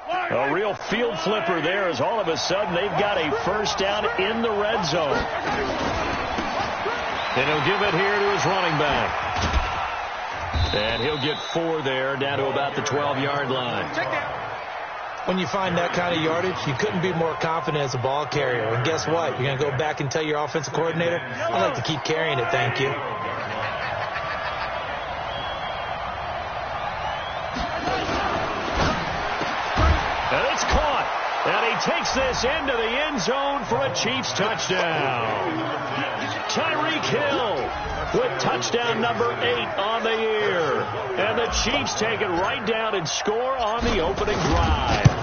A real field flipper there as all of a sudden they've got a first down in the red zone. And he'll give it here to his running back. And he'll get 4 there, down to about the 12-yard line. When you find that kind of yardage, you couldn't be more confident as a ball carrier. And guess what? You're going to go back and tell your offensive coordinator, I'd like to keep carrying it, thank you. And it's caught. And he takes this into the end zone for a Chiefs touchdown. Tyreek Hill with touchdown number 8 on the year. And the Chiefs take it right down and score on the opening drive.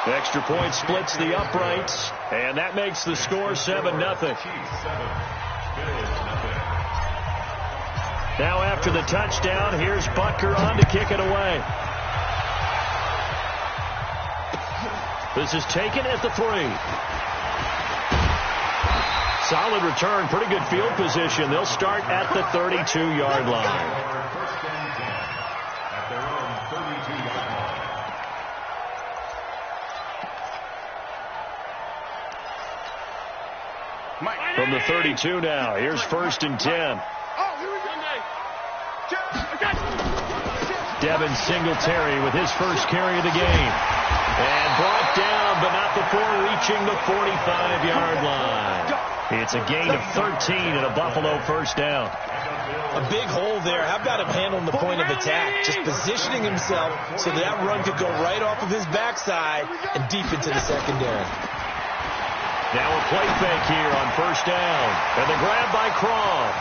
The extra point splits the uprights, and that makes the score 7-0. Now after the touchdown, here's Butker on to kick it away. This is taken at the 3. Solid return, pretty good field position. They'll start at the 32-yard line. From the 32 now, here's 1st and 10. Devin Singletary with his first carry of the game. And brought down, but not before reaching the 45-yard line. It's a gain of 13 and a Buffalo first down. A big hole there. How about him handling the point of attack? Just positioning himself so that run could go right off of his backside and deep into the secondary. Now a play fake here on first down. And the grab by Croft.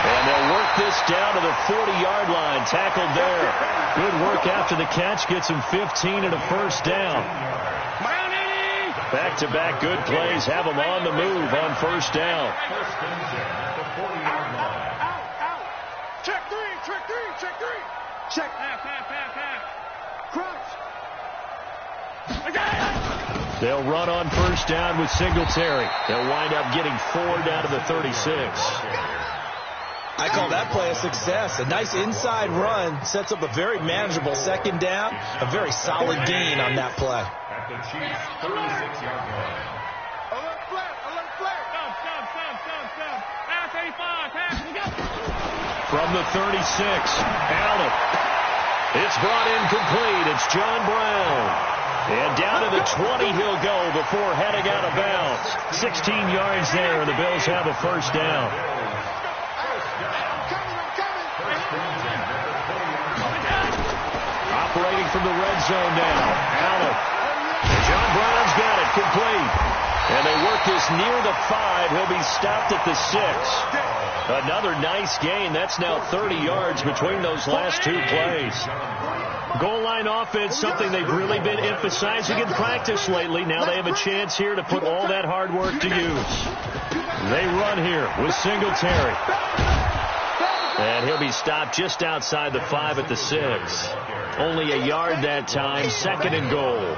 And they'll work this down to the 40-yard line. Tackled there. Good work after the catch. Gets him 15 and a first down. Back-to-back good plays have him on the move on first down. Check 3, check 3, check 3. Check. Half. Crouch. They'll run on first down with Singletary. They'll wind up getting 4 down to the 36. I call that play a success. A nice inside run sets up a very manageable second down. A very solid gain on that play. At the Chiefs' 36-yard line. Alert flat. Stop. Pass 85. Pass. From the 36, Allen. It's brought in complete. It's John Brown. And down to the 20 he'll go before heading out of bounds. 16 yards there, and the Bills have a first down. Operating from the red zone now. Allen. John Brown's got it complete. And they work this near the 5. He'll be stopped at the 6. Another nice gain. That's now 30 yards between those last 2 plays. Goal line offense, something they've really been emphasizing in practice lately. Now they have a chance here to put all that hard work to use. They run here with Singletary. And he'll be stopped just outside the 5 at the 6. Only a yard that time, 2nd and goal.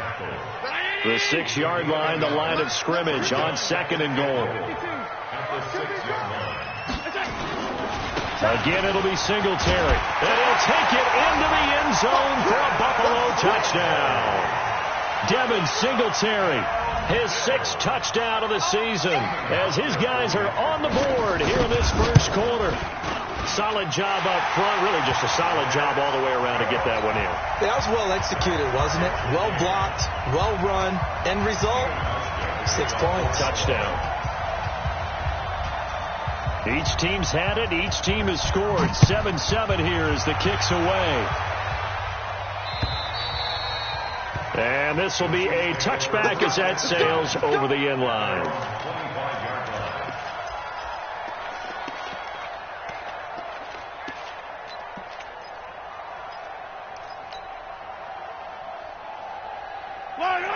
The 6-yard line, the line of scrimmage on 2nd and goal. Again, it'll be Singletary. And he'll take it into the end zone for a Buffalo touchdown. Devin Singletary, his 6th touchdown of the season, as his guys are on the board here in this first quarter. Solid job up front, really just a solid job all the way around to get that one in. That was well executed, wasn't it? Well blocked, well run. End result, 6 points. Touchdown. Each team's had it. Each team has scored. 7-7 here as the kick's away. And this will be a touchback as that sails over the end line.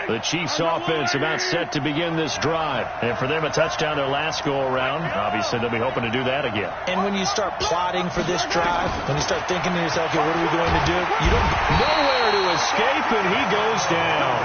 The Chiefs offense about set to begin this drive. And for them, a touchdown their last go-around. Obviously, they'll be hoping to do that again. And when you start plotting for this drive, when you start thinking to yourself, okay, what are we going to do? You don't nowhere to escape, and he goes down.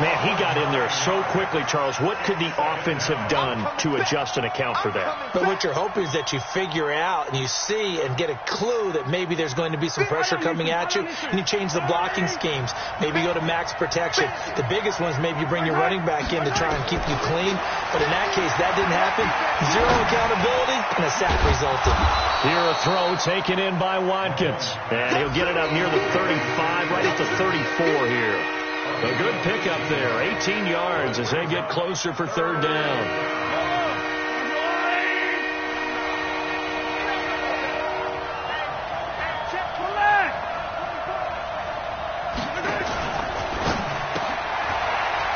Man, he got in there so quickly, Charles. What could the offense have done to adjust and account for that? But what you're hoping is that you figure out and you see and get a clue that maybe there's going to be some pressure coming at you, and you change the blocking schemes. Maybe you go to max protection. The biggest one is maybe you bring your running back in to try and keep you clean. But in that case, that didn't happen. Zero accountability, and a sack resulted. Here a throw taken in by Watkins. And he'll get it up near the 35, right at the 34 here. A good pickup there, 18 yards as they get closer for third down.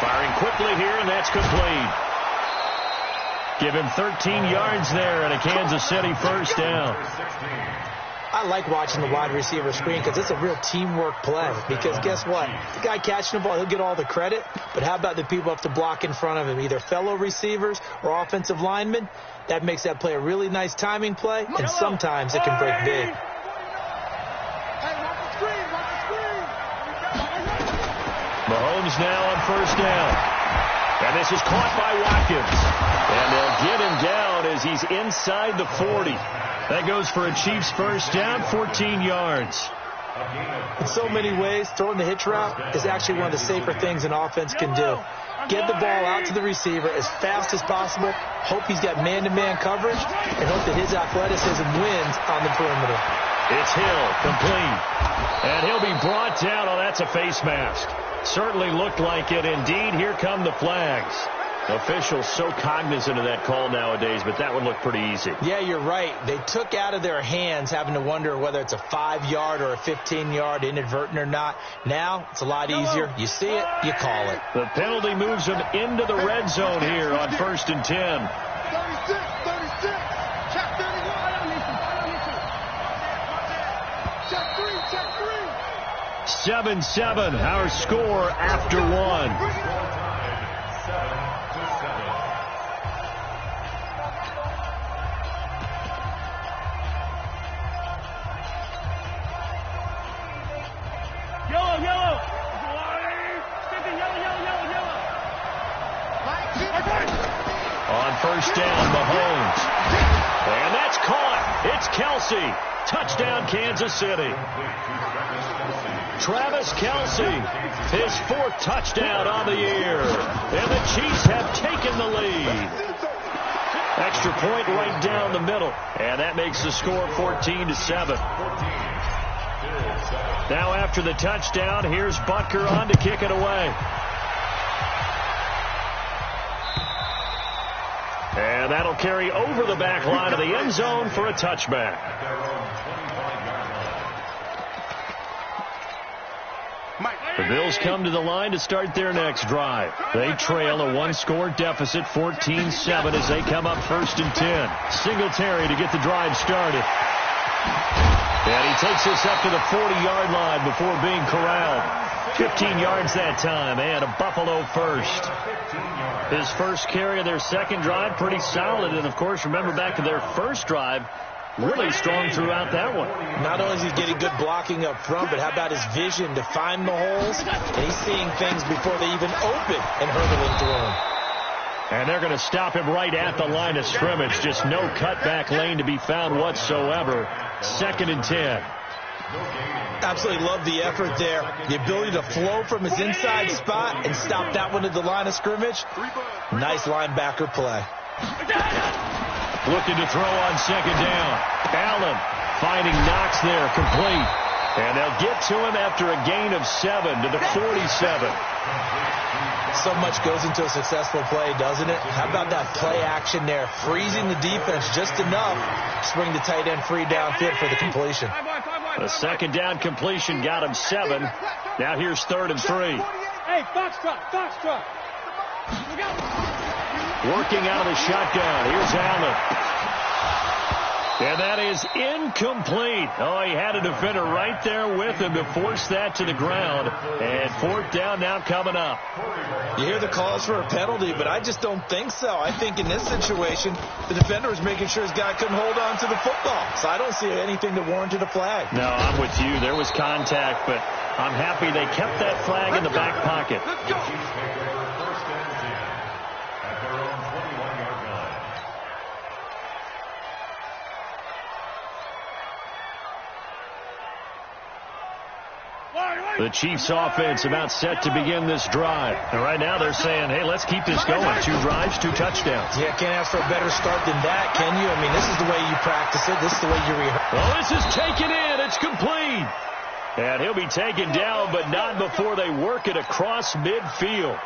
Firing quickly here, and that's complete. Give him 13 yards there and a Kansas City first down. I like watching the wide receiver screen because it's a real teamwork play. Because guess what? The guy catching the ball, he'll get all the credit. But how about the people have to block in front of him, either fellow receivers or offensive linemen? That makes that play a really nice timing play, and sometimes it can break big. Mahomes now on first down. And this is caught by Watkins. And they'll get him down as he's inside the 40. That goes for a Chiefs first down, 14 yards. In so many ways, throwing the hitch route is actually one of the safer things an offense can do. Get the ball out to the receiver as fast as possible, hope he's got man-to-man coverage, and hope that his athleticism wins on the perimeter. It's Hill, complete. And he'll be brought down. Oh, that's a face mask. Certainly looked like it. Indeed, here come the flags. Officials so cognizant of that call nowadays, but that one looked pretty easy. Yeah, you're right. They took out of their hands having to wonder whether it's a 5-yard or a 15-yard, inadvertent or not. Now, it's a lot easier. You see it, you call it. The penalty moves them into the red zone here on 1st and 10. 36. Check 31. 7-7, our score after one. On first down, Mahomes. And that's caught. It's Kelsey. Touchdown, Kansas City. Travis Kelsey, his 4th touchdown on the year. And the Chiefs have taken the lead. Extra point right down the middle. And that makes the score 14-7. Now after the touchdown, here's Butker on to kick it away. And that'll carry over the back line of the end zone for a touchback. The Bills come to the line to start their next drive. They trail a 1-score deficit, 14-7, as they come up 1st and 10. Singletary to get the drive started. And he takes this up to the 40-yard line before being corralled. 15 yards that time, and a Buffalo first. His first carry of their second drive, pretty solid. And, of course, remember back to their first drive, really strong throughout that one. Not only is he getting good blocking up front, but how about his vision to find the holes? And he's seeing things before they even open and hurtling through them. And they're going to stop him right at the line of scrimmage. Just no cutback lane to be found whatsoever. 2nd and 10. Absolutely love the effort there. The ability to flow from his inside spot and stop that one at the line of scrimmage. Nice linebacker play. Looking to throw on 2nd down. Allen finding Knox there, complete. And they'll get to him after a gain of 7 to the 47. So much goes into a successful play, doesn't it? How about that play action there? Freezing the defense just enough to bring the tight end free downfield for the completion. The 2nd down completion got him 7. Now here's 3rd and 3. Hey, Foxtrot. Working out of the shotgun. Here's Allen. And that is incomplete. Oh, he had a defender right there with him to force that to the ground. And fourth down now coming up. You hear the calls for a penalty, but I just don't think so. I think in this situation, the defender was making sure his guy couldn't hold on to the football. So I don't see anything that warranted a flag. No, I'm with you. There was contact, but I'm happy they kept that flag in the back pocket. The Chiefs offense about set to begin this drive. And right now they're saying, hey, let's keep this going. 2 drives, 2 touchdowns. Yeah, can't ask for a better start than that, can you? I mean, this is the way you practice it. This is the way you rehearse. Well, this is taken in. It's complete. And he'll be taken down, but not before they work it across midfield.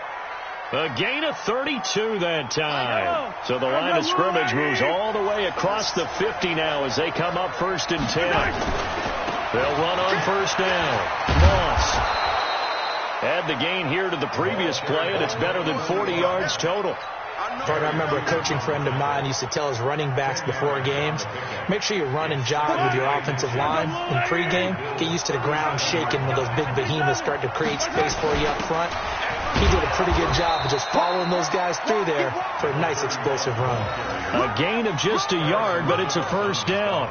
A gain of 32 that time. So the line of scrimmage moves all the way across the 50 now as they come up 1st and 10. They'll run on 1st down. Moss. Add the gain here to the previous play, and it's better than 40 yards total. I remember a coaching friend of mine used to tell his running backs before games, make sure you run and jog with your offensive line in pregame. Get used to the ground shaking when those big behemoths start to create space for you up front. He did a pretty good job of just following those guys through there for a nice explosive run. A gain of just a yard, but it's a 1st down.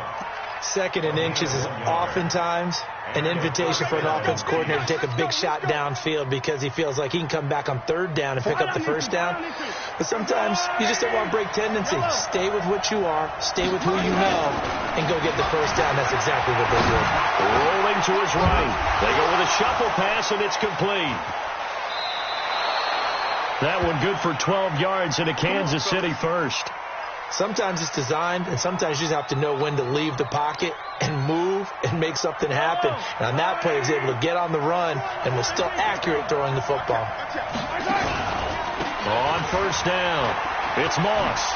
2nd and inches is oftentimes an invitation for an offense coordinator to take a big shot downfield because he feels like he can come back on 3rd down and pick up the 1st down. But sometimes you just don't want to break tendency. Stay with what you are, stay with who you know, and go get the 1st down. That's exactly what they did. Rolling to his right. They go with a shuffle pass, and it's complete. That one good for 12 yards in a Kansas City first. Sometimes it's designed, and sometimes you just have to know when to leave the pocket and move and make something happen. And on that play, he was able to get on the run and was still accurate throwing the football. On 1st down, it's Moss.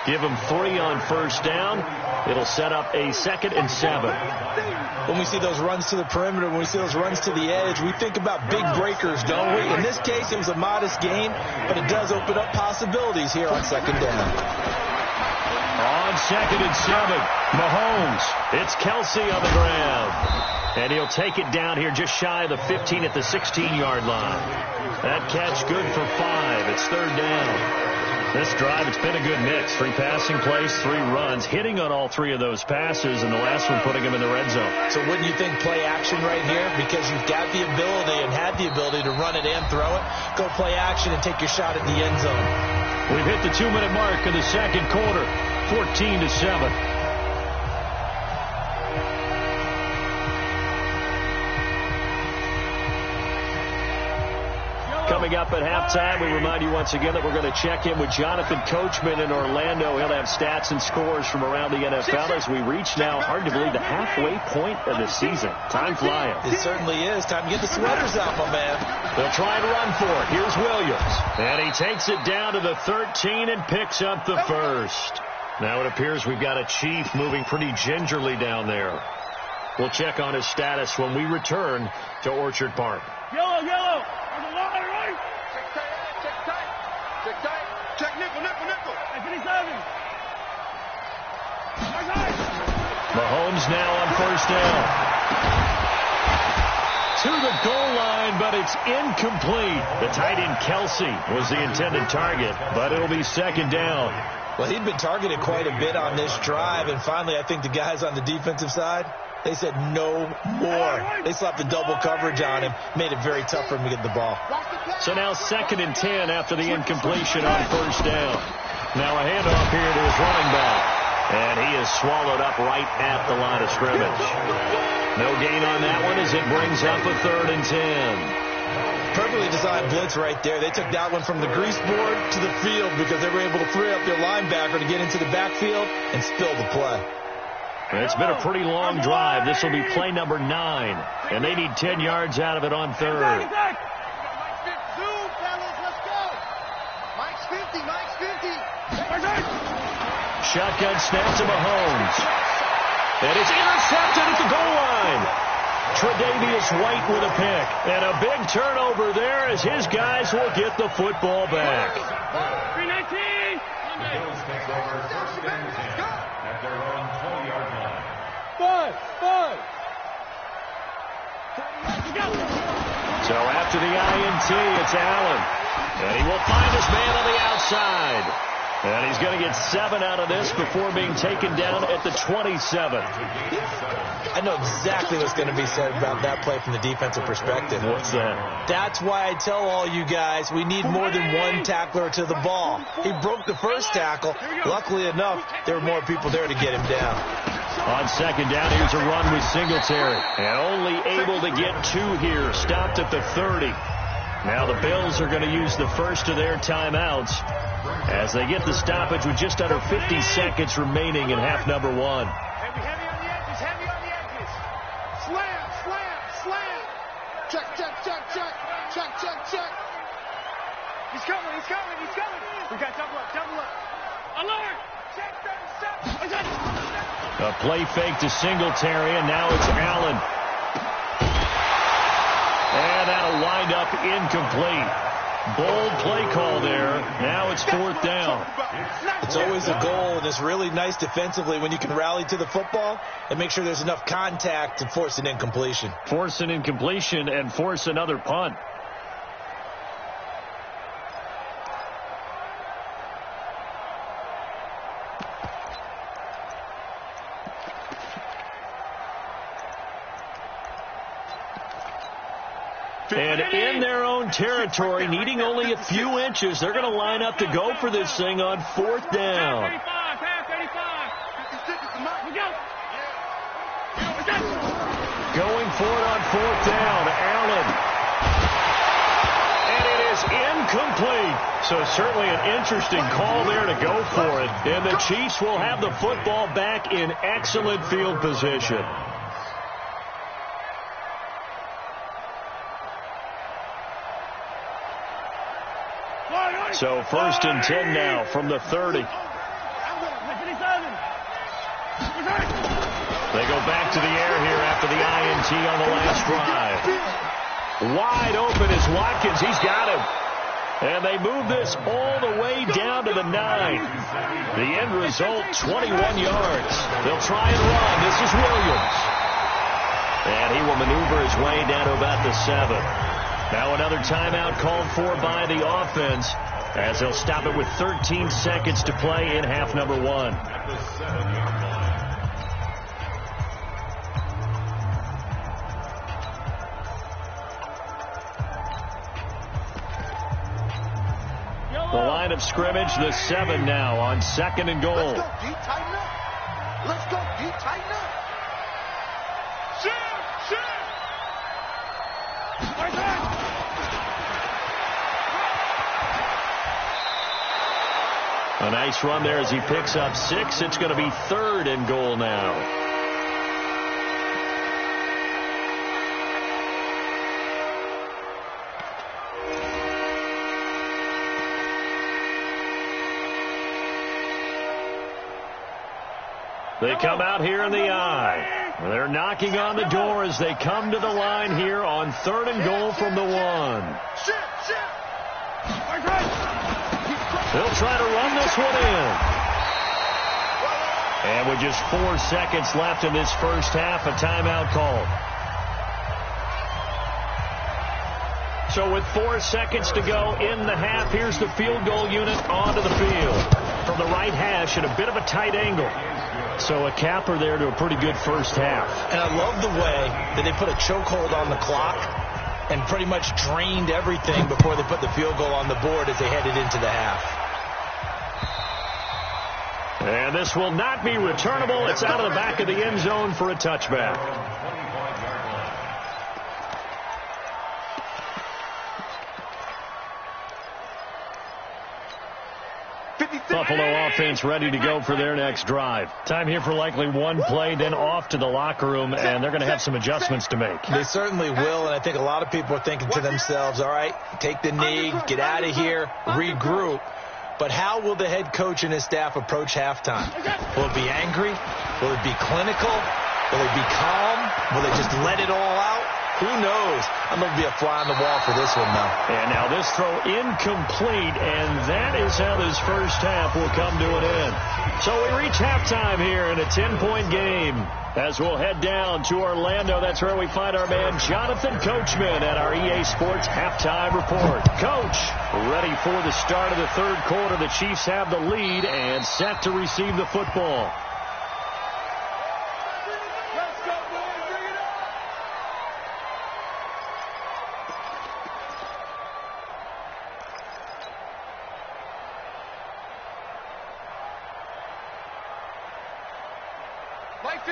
Give him 3 on 1st down. It'll set up a 2nd and 7. When we see those runs to the perimeter, when we see those runs to the edge, we think about big breakers, don't we? In this case, it was a modest gain, but it does open up possibilities here on 2nd down. On 2nd and 7, Mahomes. It's Kelsey on the ground. And he'll take it down here just shy of the 15 at the 16-yard line. That catch good for 5. It's 3rd down. This drive, it's been a good mix. 3 passing plays, 3 runs, hitting on all 3 of those passes, and the last one putting him in the red zone. So wouldn't you think play action right here? Because you've got the ability and had the ability to run it and throw it. Go play action and take your shot at the end zone. We've hit the 2-minute mark in the 2nd quarter, 14-7. Coming up at halftime, we remind you once again that we're going to check in with Jonathan Coachman in Orlando. He'll have stats and scores from around the NFL as we reach now, hard to believe, the halfway point of the season. Time flying. It certainly is. Time to get the sweaters out, my man. They'll try and run for it. Here's Williams. And he takes it down to the 13 and picks up the 1st. Now it appears we've got a Chief moving pretty gingerly down there. We'll check on his status when we return to Orchard Park. Yellow, yellow. On the line, right? Check tight, check tight. Check tight. Check nickel, nickel, nickel. At 57. Mahomes now on 1st down. To the goal line, but it's incomplete. The tight end Kelsey was the intended target, but it'll be 2nd down. Well, he'd been targeted quite a bit on this drive, and finally I think the guys on the defensive side, they said no more. They slapped the double coverage on him, made it very tough for him to get the ball. So now 2nd and 10 after the incompletion on 1st down. Now a handoff here to his running back. And he is swallowed up right at the line of scrimmage. No gain on that one as it brings up a 3rd and 10. Perfectly designed blitz right there. They took that one from the grease board to the field because they were able to free up their linebacker to get into the backfield and spill the play. It's been a pretty long drive. This will be play number 9. And they need 10 yards out of it on 3rd. Mike's 50, fellas, let's go. Mike's 50, Mike's 50. Shotgun snap to Mahomes. And it's intercepted at the goal line. Tre'Davious White with a pick. And a big turnover there as his guys will get the football back. 319. The Bills take over first and 10 at their own 20-yard line. 5. So after the INT, it's Allen. And he will find his man on the outside. And he's going to get 7 out of this before being taken down at the 27. I know exactly what's going to be said about that play from the defensive perspective. What's that? That's why I tell all you guys we need more than one tackler to the ball. He broke the first tackle. Luckily enough, there were more people there to get him down. On second down, here's a run with Singletary. And only able to get 2 here. Stopped at the 30. Now the Bills are going to use the first of their timeouts as they get the stoppage with just under 50 seconds remaining in half number 1. Heavy on the edges, heavy on the edges. Slam. Check. He's coming. We got double up. Alert! Check. A play fake to Singletary, and now it's Allen. And that'll wind up incomplete. Bold play call there. Now it's 4th down. It's always a goal, and it's really nice defensively when you can rally to the football and make sure there's enough contact to force an incompletion. Force an incompletion and force another punt. And in their own territory, needing only a few inches, they're going to line up to go for this thing on 4th down. 35. Going for it on 4th down, Allen. And it is incomplete. So certainly an interesting call there to go for it. And the Chiefs will have the football back in excellent field position. So 1st and 10 now from the 30. They go back to the air here after the INT on the last drive. Wide open is Watkins. He's got him. And they move this all the way down to the 9. The end result, 21 yards. They'll try and run. This is Williams. And he will maneuver his way down to about the 7. Now another timeout called for by the offense, as they'll stop it with 13 seconds to play in half number 1. At the 7-yard line. The line of scrimmage, the 7 now on 2nd and goal. Let's go, D, tighten up. Let's go, D, tighten up. Shoot. A nice run there as he picks up 6. It's going to be 3rd and goal now. They come out here in the eye. They're knocking on the door as they come to the line here on 3rd and goal from the 1. They'll try to run this one in. And with just 4 seconds left in this first half, a timeout called. So with 4 seconds to go in the half, here's the field goal unit onto the field. From the right hash at a bit of a tight angle. So a capper there to a pretty good first half. And I love the way that they put a chokehold on the clock and pretty much drained everything before they put the field goal on the board as they headed into the half. And this will not be returnable. It's out of the back of the end zone for a touchback. Buffalo offense ready to go for their next drive. Time here for likely one play, then off to the locker room, and they're going to have some adjustments to make. They certainly will, and I think a lot of people are thinking to themselves, all right, take the knee, get out of here, regroup. But how will the head coach and his staff approach halftime? Will it be angry? Will it be clinical? Will it be calm? Will they just let it all out? Who knows? I'm going to be a fly on the wall for this one, though. And now this throw incomplete, and that is how this first half will come to an end. So we reach halftime here in a 10-point game. As we'll head down to Orlando, that's where we find our man Jonathan Coachman at our EA Sports Halftime Report. Coach, ready for the start of the third quarter. The Chiefs have the lead and set to receive the football.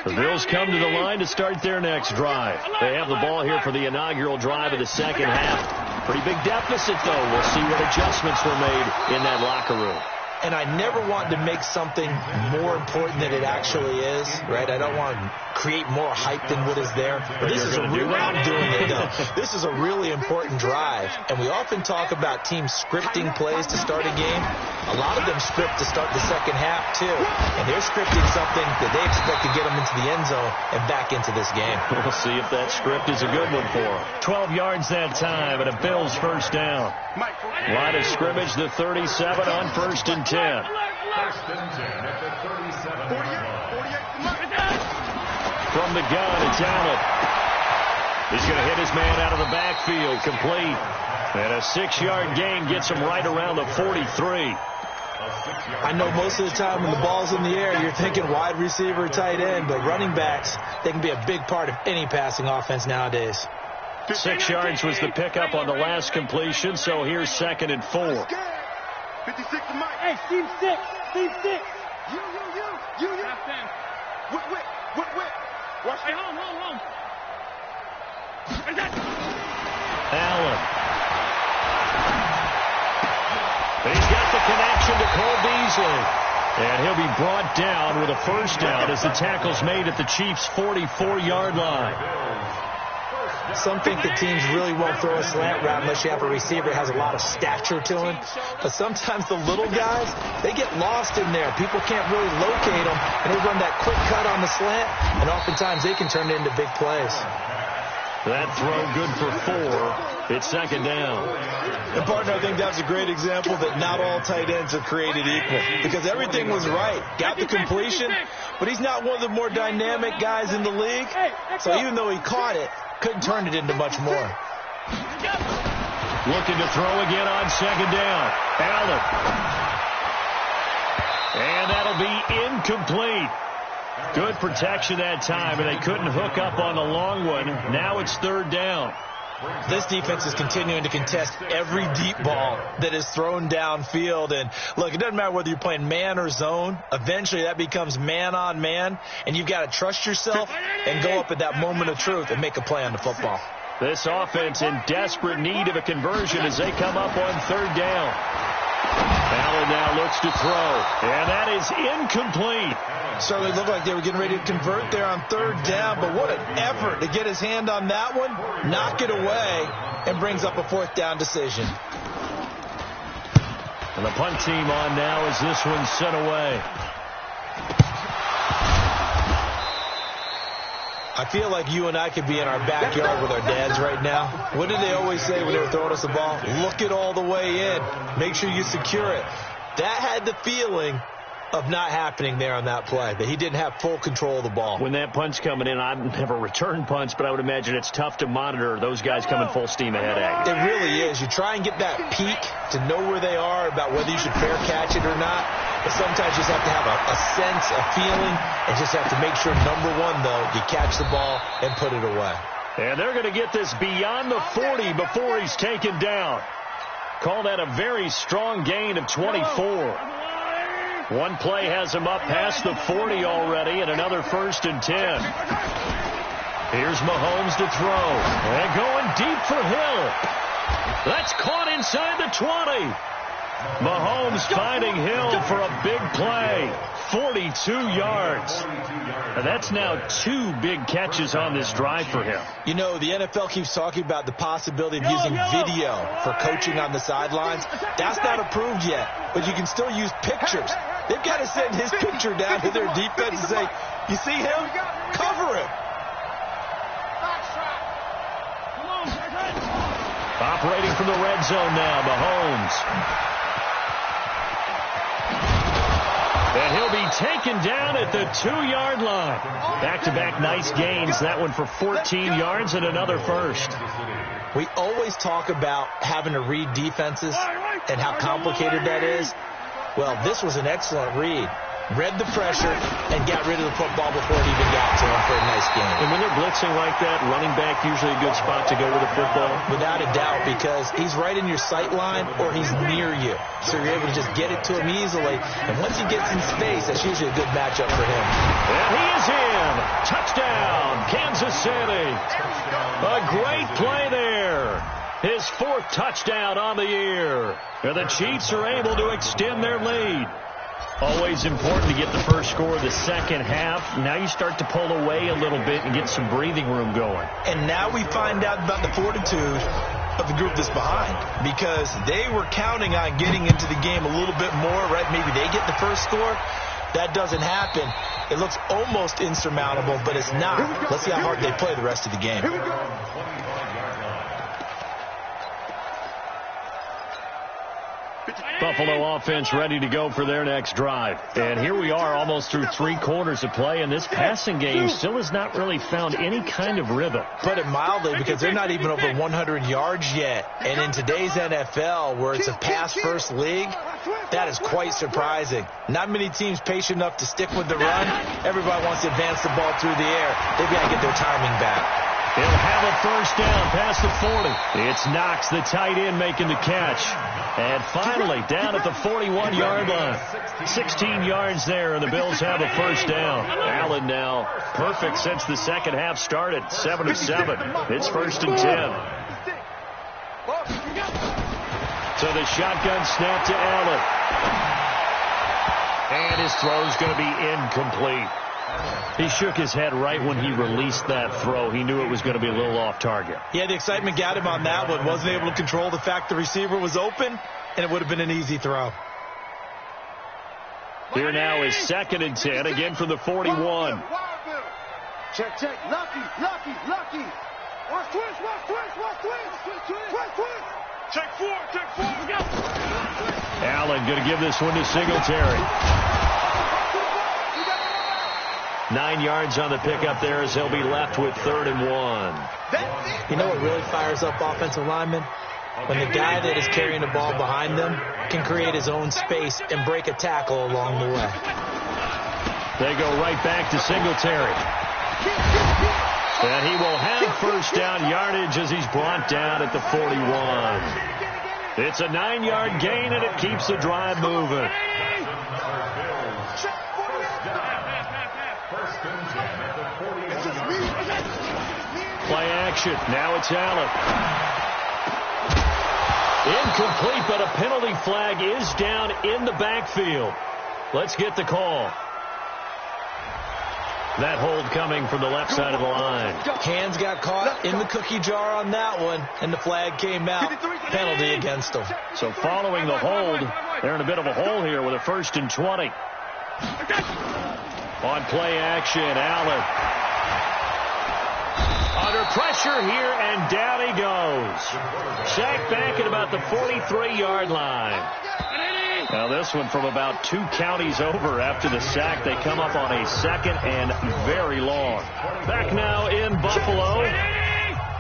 The Bills come to the line to start their next drive. They have the ball here for the inaugural drive of the second half. Pretty big deficit, though. We'll see what adjustments were made in that locker room. And I never want to make something more important than it actually is, right? I don't want to create more hype than what is there. But this is a This is a really important drive. And we often talk about teams scripting plays to start a game. A lot of them script to start the second half, too. And they're scripting something that they expect to get them into the end zone and back into this game. We'll see if that script is a good one for them. 12 yards that time and a Bills first down. Line of scrimmage, the 37 on 1st and 10. First and 10 at the 37. From the gun, it's Allen. He's going to hit his man out of the backfield, complete. And a 6-yard gain gets him right around the 43. I know most of the time when the ball's in the air, you're thinking wide receiver, tight end, but running backs, they can be a big part of any passing offense nowadays. 6 yards was the pickup on the last completion, so here's 2nd and 4. 56 to Mike. Hey, Steve 6. Steve 6. You. Whip. Watch. Hey, home. Allen. He's got the connection to Cole Beasley. And he'll be brought down with a first down as the tackle's made at the Chiefs' 44-yard line. Some think that teams really won't throw a slant route unless you have a receiver that has a lot of stature to him. But sometimes the little guys, they get lost in there. People can't really locate them, and they run that quick cut on the slant, and oftentimes they can turn it into big plays. That throw good for 4. It's 2nd down. And, partner, I think that's a great example that not all tight ends are created equal because everything was right. Got the completion, but he's not one of the more dynamic guys in the league. So even though he caught it, couldn't turn it into much more. Looking to throw again on 2nd down. Allen. And that'll be incomplete. Good protection that time, and they couldn't hook up on the long one. Now it's 3rd down. This defense is continuing to contest every deep ball that is thrown downfield. And, look, it doesn't matter whether you're playing man or zone. Eventually that becomes man on man, and you've got to trust yourself and go up at that moment of truth and make a play on the football. This offense in desperate need of a conversion as they come up on 3rd down. Allen now looks to throw, and that is incomplete. Certainly looked like they were getting ready to convert there on 3rd down, but what an effort to get his hand on that one, knock it away, and brings up a 4th down decision. And the punt team on now as this one's sent away. I feel like you and I could be in our backyard with our dads right now. What did they always say when they were throwing us the ball? Look it all the way in. Make sure you secure it. That had the feeling of not happening there on that play, that he didn't have full control of the ball. When that punt's coming in, I've never returned punts, but I would imagine it's tough to monitor those guys coming full steam ahead at you. It really is. You try and get that peek to know where they are, about whether you should fair catch it or not. But sometimes you just have to have a sense, a feeling, and just have to make sure, number one, though, you catch the ball and put it away. And they're going to get this beyond the 40 before he's taken down. Call that a very strong gain of 24. One play has him up past the 40 already, and another 1st and 10. Here's Mahomes to throw. And going deep for Hill. That's caught inside the 20. Mahomes finding Hill for a big play. 42 yards. And that's now 2 big catches on this drive for him. You know, the NFL keeps talking about the possibility of using video for coaching on the sidelines. That's not approved yet, but you can still use pictures. They've got to send his picture down to their defense and say, you see him? Cover him. Operating from the red zone now, Mahomes. And he'll be taken down at the 2-yard line. Back-to-back nice gains. That one for 14 yards and another first. We always talk about having to read defenses and how complicated that is. Well, this was an excellent read. Read the pressure and got rid of the football before it even got to him for a nice game. And when they're blitzing like that, running back usually a good spot to go with the football? Without a doubt, because he's right in your sight line or he's near you. So you're able to just get it to him easily. And once he gets in space, that's usually a good matchup for him. And he is in. Touchdown, Kansas City. A great play there. His 4th touchdown on the year. And the Chiefs are able to extend their lead. Always important to get the first score of the second half. Now you start to pull away a little bit and get some breathing room going. And now we find out about the fortitude of the group that's behind, because they were counting on getting into the game a little bit more, right? Maybe they get the first score. That doesn't happen. It looks almost insurmountable, but it's not. Let's see how hard they play the rest of the game. Buffalo offense ready to go for their next drive. And here we are almost through 3 quarters of play, and this passing game still has not really found any kind of rhythm. Put it mildly, because they're not even over 100 yards yet. And in today's NFL, where it's a pass-first league, that is quite surprising. Not many teams patient enough to stick with the run. Everybody wants to advance the ball through the air. They've got to get their timing back. He'll have a first down past the 40. It's Knox, the tight end, making the catch. And finally, down at the 41-yard line. 16 yards there, and the Bills have a first down. Allen now perfect since the second half started. 7 of 7. It's 1st and 10. So the shotgun snap to Allen. And his throw's going to be incomplete. He shook his head right when he released that throw. He knew it was going to be a little off target. Yeah, the excitement got him on that one. Wasn't able to control the fact the receiver was open, and it would have been an easy throw. Here now is 2nd and 10, again from the 41. Check, check. Lucky. Watch twist. Check 4. Go. Allen going to give this one to Singletary. 9 yards on the pickup there as he'll be left with 3rd and 1. You know what really fires up offensive linemen? When the guy that is carrying the ball behind them can create his own space and break a tackle along the way. They go right back to Singletary. And he will have first down yardage as he's brought down at the 41. It's a 9-yard gain, and it keeps the drive moving. Play action. Now it's Allen. Incomplete, but a penalty flag is down in the backfield. Let's get the call. That hold coming from the left side of the line. Hands got caught in the cookie jar on that one, and the flag came out. Penalty against them. So following the hold, they're in a bit of a hole here with a 1st and 20. On play action, Allen. Under pressure here, and down he goes. Sacked back at about the 43-yard line. Now this one from about 2 counties over after the sack. They come up on a 2nd and very long. Back now in Buffalo.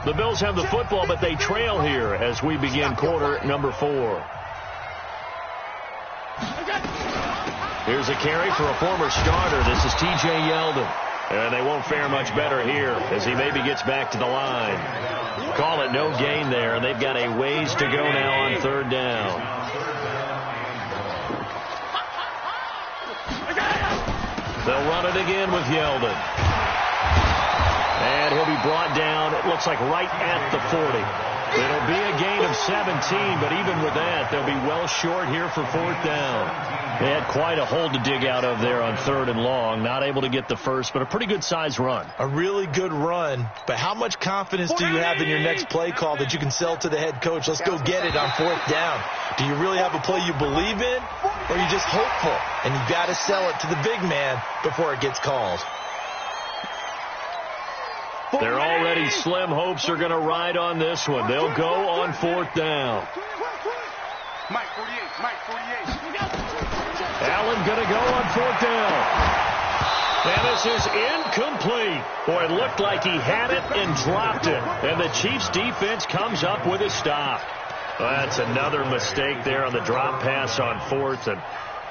The Bills have the football, but they trail here as we begin quarter number 4. Here's a carry for a former starter. This is T.J. Yeldon. And they won't fare much better here as he maybe gets back to the line. Call it no gain there, and they've got a ways to go now on 3rd down. They'll run it again with Yeldon. And he'll be brought down, it looks like right at the 40. It'll be a gain of 17, but even with that, they'll be well short here for 4th down. They had quite a hole to dig out of there on 3rd and long. Not able to get the first, but a pretty good-sized run. A really good run, but how much confidence do you have in your next play call that you can sell to the head coach? Let's go get it on 4th down. Do you really have a play you believe in, or are you just hopeful? And you've got to sell it to the big man before it gets called. Their already slim hopes are going to ride on this one. They'll go on 4th down. Mike 48, Mike 48. Allen going to go on 4th down. And this is incomplete. Boy, it looked like he had it and dropped it. And the Chiefs defense comes up with a stop. Well, that's another mistake there on the drop pass on 4th. And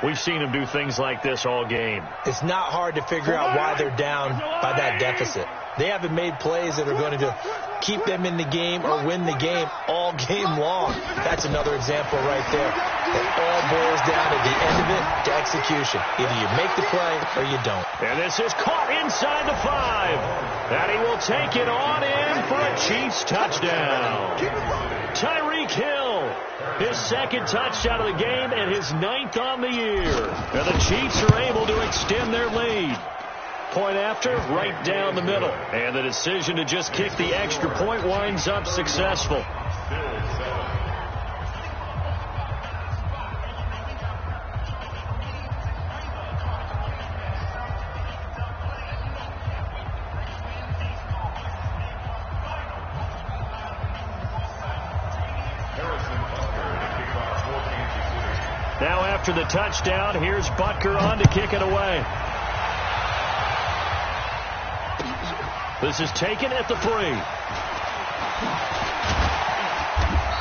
we've seen him do things like this all game. It's not hard to figure out why they're down by that deficit. They haven't made plays that are going to keep them in the game or win the game all game long. That's another example right there. It all boils down at the end of it to execution. Either you make the play or you don't. And this is caught inside the 5. And he will take it on in for a Chiefs touchdown. Tyreek Hill, his 2nd touchdown of the game and his 9th on the year. And the Chiefs are able to extend their lead. Point after, right down the middle. And the decision to just kick the extra point winds up successful. Now after the touchdown, here's Butker on to kick it away. This is taken at the 3.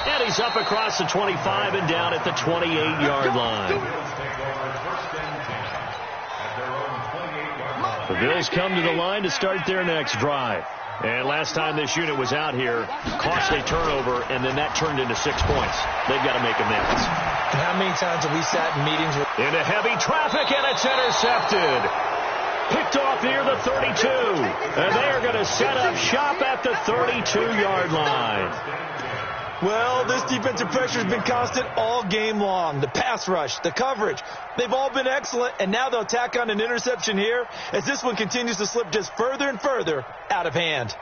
And he's up across the 25 and down at the 28-yard line. The Bills come to the line to start their next drive. And last time this unit was out here, cost a turnover, and then that turned into 6 points. They've got to make amends. And how many times have we sat in meetings with... Into heavy traffic, and it's intercepted. Picked off near the 32. And they are going to set up shop at the 32-yard line. Well, this defensive pressure has been constant all game long. The pass rush, the coverage, they've all been excellent, and now they'll tack on an interception here as this one continues to slip just further and further out of hand.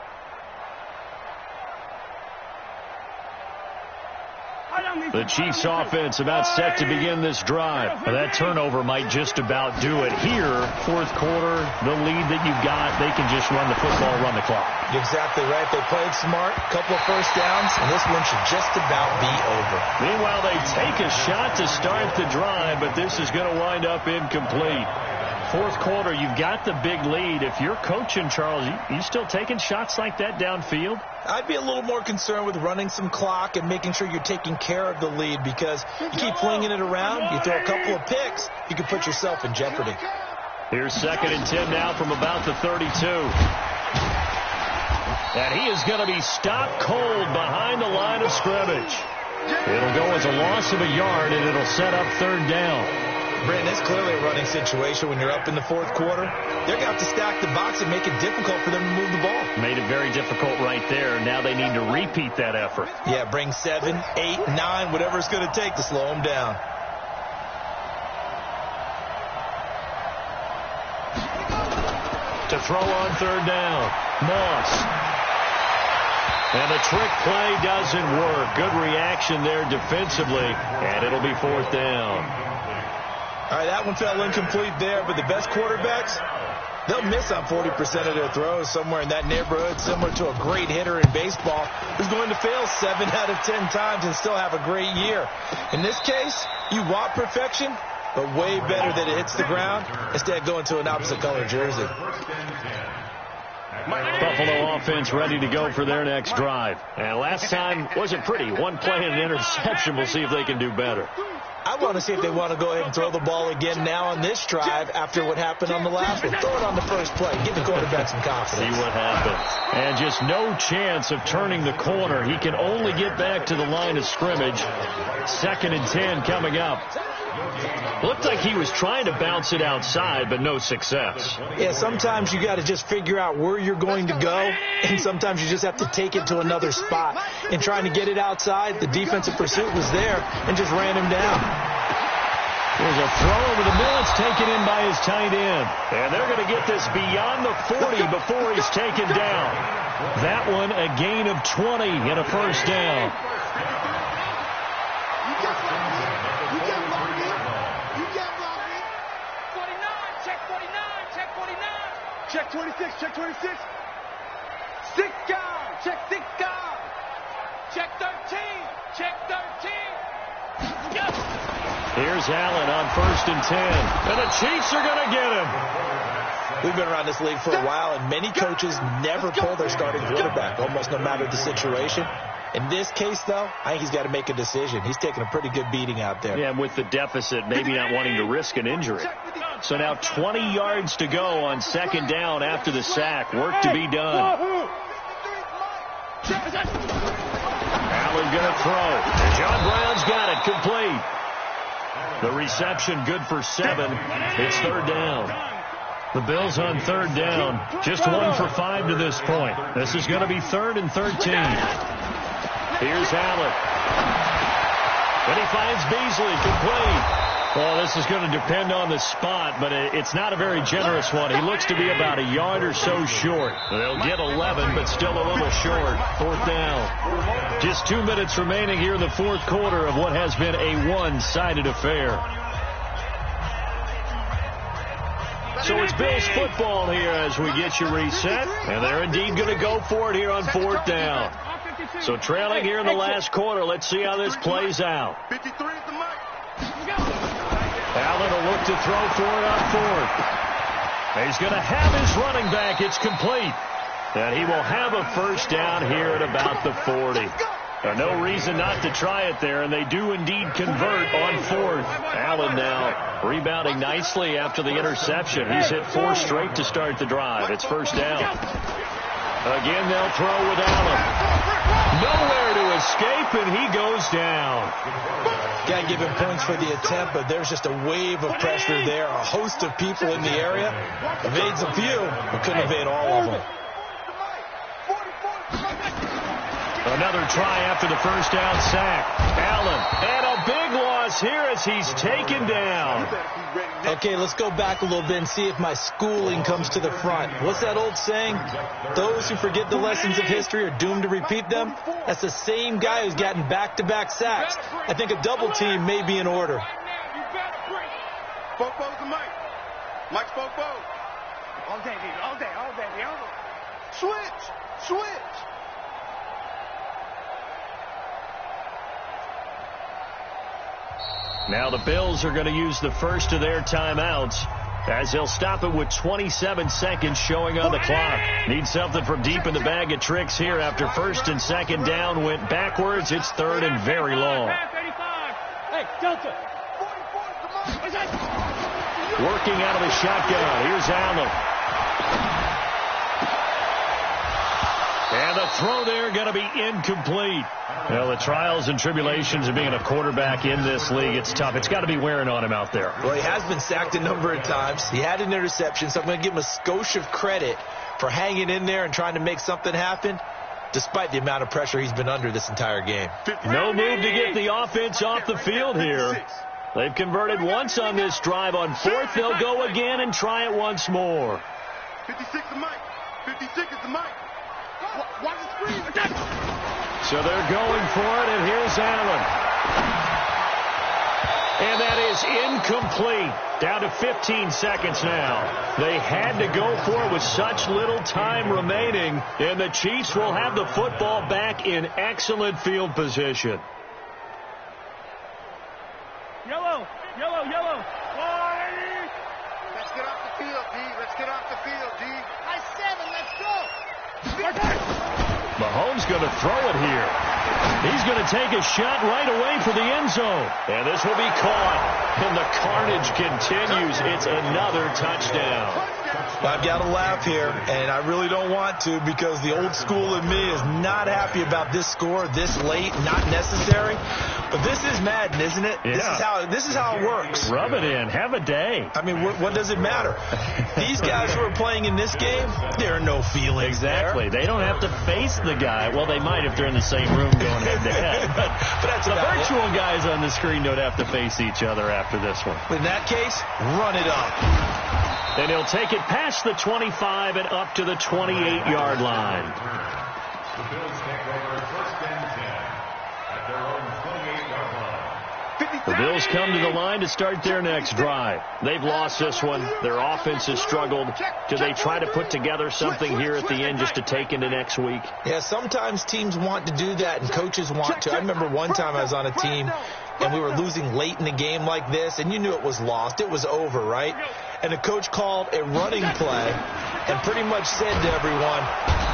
The Chiefs offense about set to begin this drive. That turnover might just about do it here. 4th quarter, the lead that you've got, they can just run the football, run the clock. You're exactly right. They played smart, couple of first downs, and this one should just about be over. Meanwhile, they take a shot to start the drive, but this is going to wind up incomplete. 4th quarter, you've got the big lead. If you're coaching, Charles, you still taking shots like that downfield? I'd be a little more concerned with running some clock and making sure you're taking care of the lead, because you keep flinging it around, you throw a couple of picks, you can put yourself in jeopardy. Here's 2nd and 10 now from about the 32. And he is going to be stopped cold behind the line of scrimmage. It'll go as a loss of a yard, and it'll set up 3rd down. Brenton, it's clearly a running situation when you're up in the 4th quarter. They're going to have to stack the box and make it difficult for them to move the ball. Made it very difficult right there. Now they need to repeat that effort. Yeah, bring 7, 8, 9, whatever it's going to take to slow them down. To throw on 3rd down, Moss. And the trick play doesn't work. Good reaction there defensively, and it'll be 4th down. All right, that one fell incomplete there, but the best quarterbacks, they'll miss on 40% of their throws somewhere in that neighborhood, similar to a great hitter in baseball who's going to fail 7 out of 10 times and still have a great year. In this case, you want perfection, but way better that it hits the ground instead of going to an opposite color jersey. Buffalo offense ready to go for their next drive. And last time wasn't pretty. One play and an interception. We'll see if they can do better. I want to see if they want to go ahead and throw the ball again now on this drive after what happened on the last one. Throw it on the first play. Give the quarterback some confidence. See what happens. And just no chance of turning the corner. He can only get back to the line of scrimmage. 2nd and 10 coming up. Looked like he was trying to bounce it outside, but no success. Yeah, sometimes you got to just figure out where you're going to go, and sometimes you just have to take it to another spot. In trying to get it outside, the defensive pursuit was there and just ran him down. There's a throw over the middle. It's taken in by his tight end. And they're going to get this beyond the 40 before he's taken down. That one a gain of 20 and a 1st down. Check 26, check 26. Six guard. Check 6 guard. Check 13. Check 13. Here's Allen on 1st and 10. And the Chiefs are going to get him. We've been around this league for a while, and many coaches never pull their starting quarterback, almost no matter the situation. In this case, though, I think he's got to make a decision. He's taking a pretty good beating out there. Yeah, with the deficit, maybe not wanting to risk an injury. So now 20 yards to go on 2nd down after the sack. Work to be done. Allen going to throw. John Brown's got it, complete. The reception good for 7. It's 3rd down. The Bills on 3rd down. Just 1 for 5 to this point. This is going to be 3rd and 13. Here's Allen. And he finds Beasley, complete. Well, this is going to depend on the spot, but it's not a very generous one. He looks to be about a yard or so short. They'll get 11, but still a little short. 4th down. Just 2 minutes remaining here in the 4th quarter of what has been a one-sided affair. So it's Bills football here as we get you reset. And they're indeed going to go for it here on 4th down. So trailing here in the last quarter. Let's see how this plays out. 53 at the mic. Allen will look to throw for it on 4th. He's going to have his running back. It's complete. And he will have a 1st down here at about the 40. No reason not to try it there, and they do indeed convert on 4th. Allen now rebounding nicely after the interception. He's hit 4 straight to start the drive. It's 1st down. Again, they'll throw with Allen. Nowhere to escape, and he goes down. Got to give him points for the attempt, but there's just a wave of pressure there. A host of people in the area. Evades a few, but couldn't evade all of them. Another try after the 1st down sack. Allen, and a big loss here as he's taken down. Okay, let's go back a little bit and see if my schooling comes to the front. What's that old saying? Those who forget the lessons of history are doomed to repeat them. That's the same guy who's gotten back-to-back sacks. I think a double team may be in order. Fofo's the mic. Mike's Fofo. All day, baby. All day, all day. Switch. Switch. Now the Bills are going to use the first of their timeouts as they'll stop it with 27 seconds showing on the clock. Need something from deep in the bag of tricks here after 1st and 2nd down went backwards. It's 3rd and very long. Hey, Delta. Working out of the shotgun. Here's Allen. And the throw there going to be incomplete. Well, the trials and tribulations of being a quarterback in this league, it's tough. It's got to be wearing on him out there. Well, he has been sacked a number of times. He had an interception, so I'm going to give him a skosh of credit for hanging in there and trying to make something happen, despite the amount of pressure he's been under this entire game. No move to get the offense off the field here. They've converted once on this drive. On 4th, they'll go again and try it once more. 56 the mic. 56 is the mic. Watch the screen. So they're going for it, and here's Allen. And that is incomplete. Down to 15 seconds now. They had to go for it with such little time remaining, and the Chiefs will have the football back in excellent field position. Yellow, yellow, yellow. Let's get off the field, D. Let's get off the field, D. High 7, let's go. Mahomes going to throw it here. He's going to take a shot right away for the end zone. And this will be caught. And the carnage continues. It's another touchdown. I've got to laugh here, and I really don't want to because the old school in me is not happy about this score this late, not necessary. But this is Madden, isn't it? Yeah. This is how it works. Rub it in. Have a day. I mean, what does it matter? These guys who are playing in this game, there are no feelings Exactly. there. They don't have to face the guy. Well, they might if they're in the same room going head-to-head. but that's The about virtual it. guys on the screen don't have to face each other after this one. In that case, run it up. And he'll take it past the 25 and up to the 28-yard line. The Bills take over 1st and 10 at their own 28-yard line. The Bills come to the line to start their next drive. They've lost this one. Their offense has struggled. Do they try to put together something here at the end just to take into next week? Yeah, sometimes teams want to do that and coaches want to. I remember one time I was on a team and we were losing late in a game like this, and you knew it was lost. It was over, right? And the coach called a running play and pretty much said to everyone,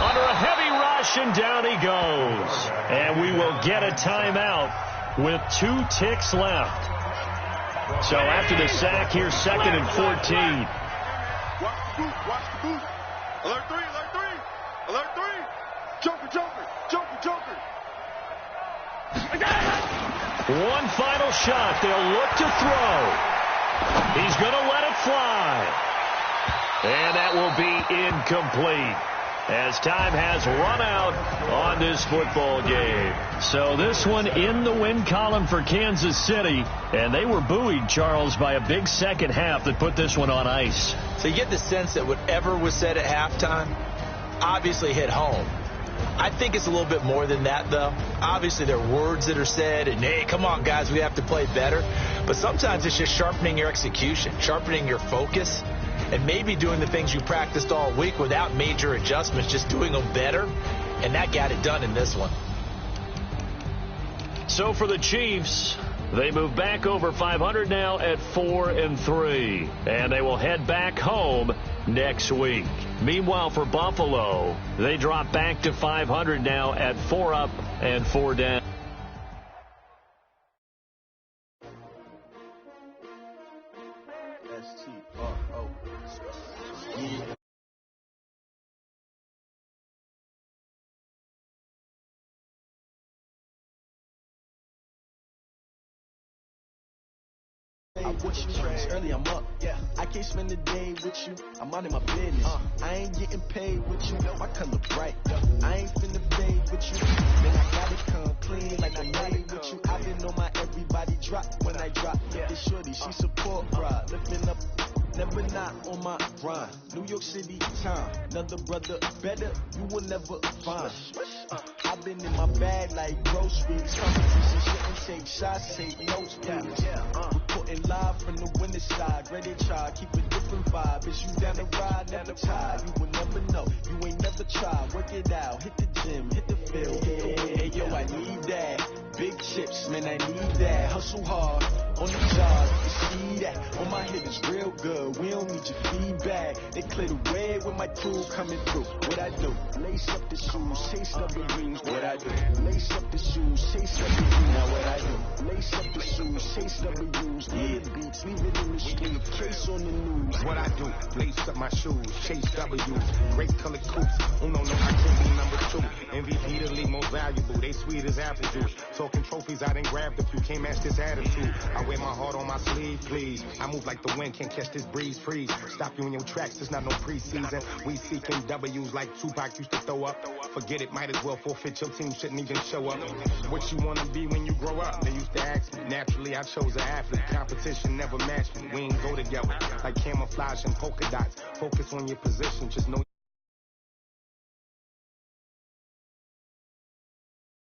under a heavy rush, and down he goes. And we will get a timeout with 2 ticks left. So after the sack, here's 2nd and 14. Watch the boot, watch the boot. Alert 3, alert 3, alert 3. Joker, joker, joker, joker. One final shot. They'll look to throw. He's going to let it fly. And that will be incomplete, as time has run out on this football game. So this one in the win column for Kansas City. And they were buoyed, Charles, by a big second half that put this one on ice. So you get the sense that whatever was said at halftime obviously hit home. I think it's a little bit more than that, though. Obviously, there are words that are said, and, hey, come on, guys, we have to play better. But sometimes it's just sharpening your execution, sharpening your focus, and maybe doing the things you practiced all week without major adjustments, just doing them better. And that got it done in this one. So for the Chiefs, they move back over 500 now at 4-3, and they will head back home next week. Meanwhile, for Buffalo, they drop back to 500 now at 4 up and 4 down. I watch you friends early, I'm up. Yeah, I can't spend the day with you. I'm out of my business. I ain't getting paid with you. My color bright. I ain't finna fade with you. Then I gotta come clean like I'm made with you. I've been on my everybody drop when I drop. Yeah, this shorty, she support ride. Lifting up, never not on my grind. New York City time. Another brother better, you will never find. I've been in my bag like groceries. Competition shouldn't take shots, take notes, please. Reporting live from the winter side. Ready to try, keep a different vibe. Is you down the ride, never tired. You will never know, you ain't never tried. Work it out, hit the gym, hit the field. Hey, yo, I need that. Big chips, man, I need that. Hustle hard, on the job, you see that. On my hit is real good, we don't need your feedback. They clear the way with my crew coming through. What I do? Lace up the shoes, chase up the rings. What I do? Lace up the shoes, chase up the rings. Now what I do? Lace up the shoes, chase up the rings. Leave the beats, leave it in the street, case on the news. What I do? Lace up my shoes, chase W's. Great color coops, no, I can't be number 2. MVP the league most valuable, they sweet as apple juice. Talking trophies, I didn't grab the few, can't match this attitude. I wear my heart on my sleeve, please. I move like the wind, can't catch this breeze, freeze. Stop you in your tracks, there's not no preseason. We seeking W's like Tupac used to throw up. Forget it, might as well forfeit, your team shouldn't even show up. What you wanna be when you grow up? They used to ask me. Naturally, I chose an athlete. Competition never matched me. We ain't go together like camouflage and polka dots. Focus on your position, just know